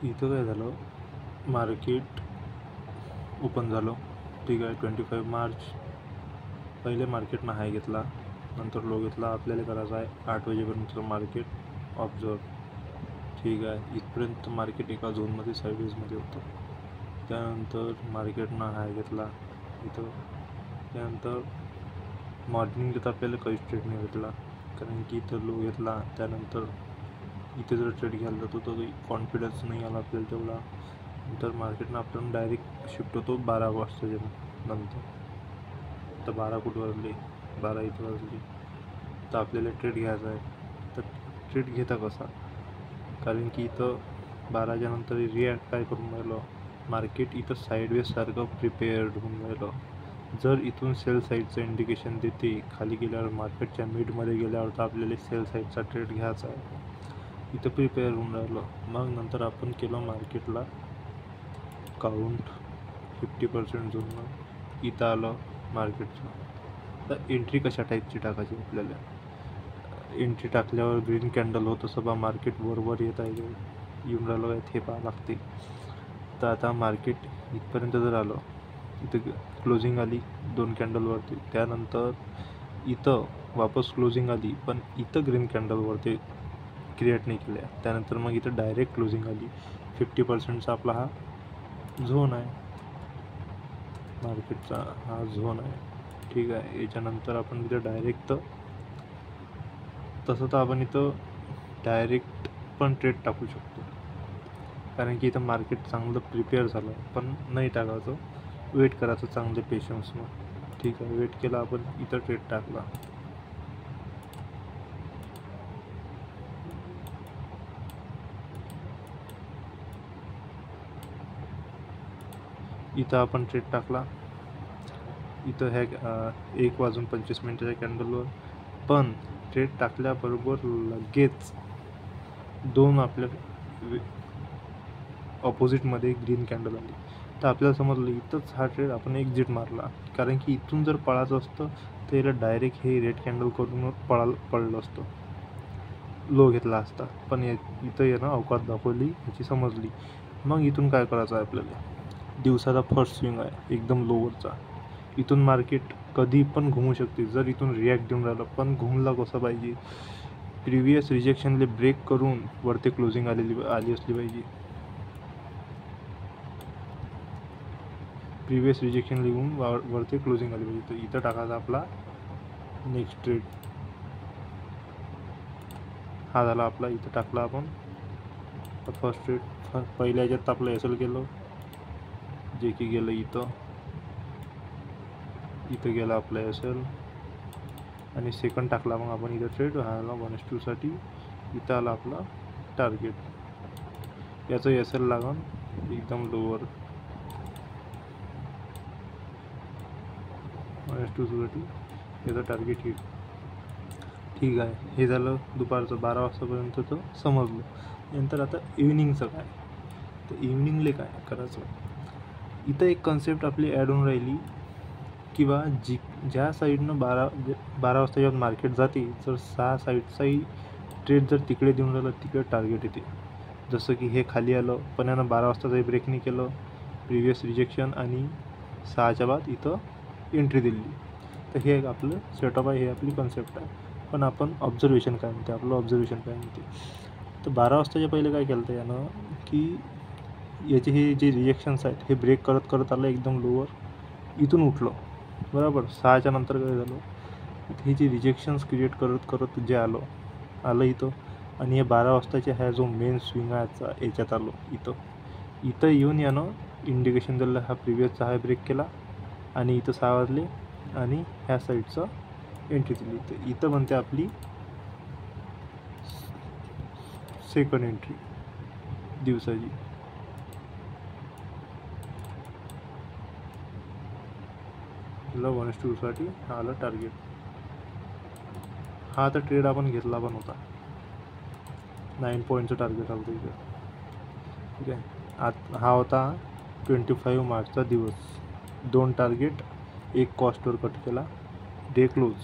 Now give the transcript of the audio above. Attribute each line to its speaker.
Speaker 1: इथं काय झालं, मार्केट ओपन झालं, ठीक आहे. 25 मार्च पहिले मार्केटनं हाय घेतला, नंतर लो घेतला. आपल्याला करायचं आहे 8 वाजेपर्यंतचं मार्केट ऑब्झर्व, ठीक आहे. इथपर्यंत मार्केट एका झोनमध्ये साईडवेजमध्ये होतं. त्यानंतर मार्केटनं हाय घेतला इथं. त्यानंतर मॉर्निंगला तर आपल्याला काहीच ट्रेड नाही भेटला, कारण की इथं लो घेतला. त्यानंतर इथे जर ट्रेड घ्यायला जातो तर कॉन्फिडन्स नाही आला आपल्याला तेवढा. नंतर मार्केटनं आपण डायरेक्ट शिफ्ट होतो 12 वाजताच्या नंतर. तर 12 कुठं वाजले, 12 इथं वाजले. तर आपल्याला ट्रेड घ्यायचा आहे. तर ट्रेड घेता कसा, कारण की इथं 12च्या नंतर रिॲक्ट काय करून राहिलं, मार्केट इथं साईडवेजसारखं प्रिपेअर्ड होऊन राहिलं. जर इथून सेल साईडचं इंडिकेशन देते खाली गेल्यावर, मार्केटच्या मिडमध्ये गेल्यावर, तर आपल्याला सेल साईडचा ट्रेड घ्यायचा आहे. इथं प्रिपेअर होऊन राहिलं. मग नंतर आपण केलं मार्केटला काउंट 50% झोननं. इथं आलं मार्केटचं. तर एंट्री कशा टाईपची टाकायची आपल्याला, एंट्री टाकल्यावर ग्रीन कॅन्डल होतं सभा मार्केट बरोबर येत आहे येऊन राहिलं काय ते पाहावं लागते. तर आता मार्केट इथपर्यंत जर आलं, इथं क्लोजिंग आली 2 कॅन्डलवरती. त्यानंतर इथं वापस क्लोजिंग आली, पण इथं ग्रीन कॅन्डलवरती क्रिएट नाही केल्या. त्यानंतर मग इथं डायरेक्ट क्लोजिंग आली. 50%चा आपला हा झोन आहे, मार्केटचा हा झोन आहे, ठीक आहे. याच्यानंतर आपण इथं डायरेक्ट, तसं तर आपण इथं डायरेक्ट पण ट्रेड टाकू शकतो, कारण की इथं मार्केट चांगलं प्रिपेअर झालं. पण नाही टाकायचं, वेट करायचं चांगलं पेशन्सनं, ठीक आहे. वेट केला आपण, इथं ट्रेड टाकला. इथं आपण ट्रेड टाकला, इथं ह्या 1:25 कॅन्डलवर. पण ट्रेड टाकल्याबरोबर लगेच 2 आपल्या ऑपोजिटमध्ये ग्रीन कॅन्डल आली. तर आपल्याला समजलं इथंच हा ट्रेड आपण एक्झिट मारला, कारण की इथून जर पळायचं असतं तर याला डायरेक्ट हे रेड कॅन्डल करून पडलं असतं, लो घेतला असता. पण इथं यानं अवकात दाखवली, याची समजली. मग इथून काय करायचं आहे आपल्याला, दिवसाचा फर्स्ट स्विंग आहे एकदम लोवरचा. इथून मार्केट कधी पण घुमू शकते जर इथून रिॲक्ट देऊन राहिलं. पण घुमला कसं पाहिजे, प्रिव्हियस रिजेक्शनले ब्रेक करून वरती क्लोजिंग आली असली पाहिजे. प्रिव्हियस रिजेक्शन लिहून वरती क्लोजिंग आली पाहिजे. तर इथं टाकायचा आपला नेक्स्ट ट्रेड. हा झाला आपला, इथं टाकला आपण फर्स्ट ट्रेड. पहिल्या ह्याच्यात आपलं एसल केलं, जे की गेलं इथं गेलं आपलं एसल. आणि सेकंड टाकला मग आपण इथं ट्रेड आला 1:2साठी. इथं आला आपला टार्गेट, याचं एसल लागून एकदम लोवर 1:2साठी याचं टार्गेट हिट, ठीक आहे. हे झालं दुपारचं 12 वाजतापर्यंतचं समजलं. नंतर आता इव्हिनिंगचं काय, तर इव्हिनिंगले काय करायचं, इथं एक कन्सेप्ट आपली ॲड होऊन राहिली, किंवा ज्या साईडनं 12 वाजता जेव्हा मार्केट जाते, जर 6 साईडचाही ट्रेड जर तिकडे देऊन राहिलं, तिकडे टार्गेट येते. जसं की हे खाली आलं, पण यानं 12 वाजताचाही ब्रेक नाही केलं, प्रिव्हियस रिजेक्शन, आणि 6च्या बाद इथं एंट्री दिली. तर हे एक आपलं सेटअप आहे, हे आपली कन्सेप्ट आहे. पण आपण ऑब्झर्वेशन काय म्हणते, आपलं ऑब्झर्वेशन काय म्हणते, तर 12 वाजताच्या पहिले काय केलं तर यानं, की याचे हे जे रिजेक्शन्स आहेत हे ब्रेक करत करत आलं एकदम लोवर, इथून उठलं बरोबर. 6च्या नंतर काय झालं, हे जे रिजेक्शन्स क्रिएट करत करत जे आलं इथं, आणि हे 12 वाजताचे हा जो मेन स्विंग आहे याच्यात आलो. इथं येऊन यानं इंडिकेशन दिलं, हा प्रिव्हियसचा हा ब्रेक केला, आणि इथं 6 वाजले आणि ह्या साईडचं एंट्री दिली. तर इथं म्हणते आपली सेकंड एंट्री दिवसाची. तिला 1:2साठी हा आलं टार्गेट. हा आता ट्रेड आपण घेतला पण होता, 9 पॉईंटचं टार्गेट आलं इथं, ठीक आहे. हा होता 25 मार्चचा दिवस. 2 टार्गेट, 1 कॉस्टवर कट केला, डे क्लोज.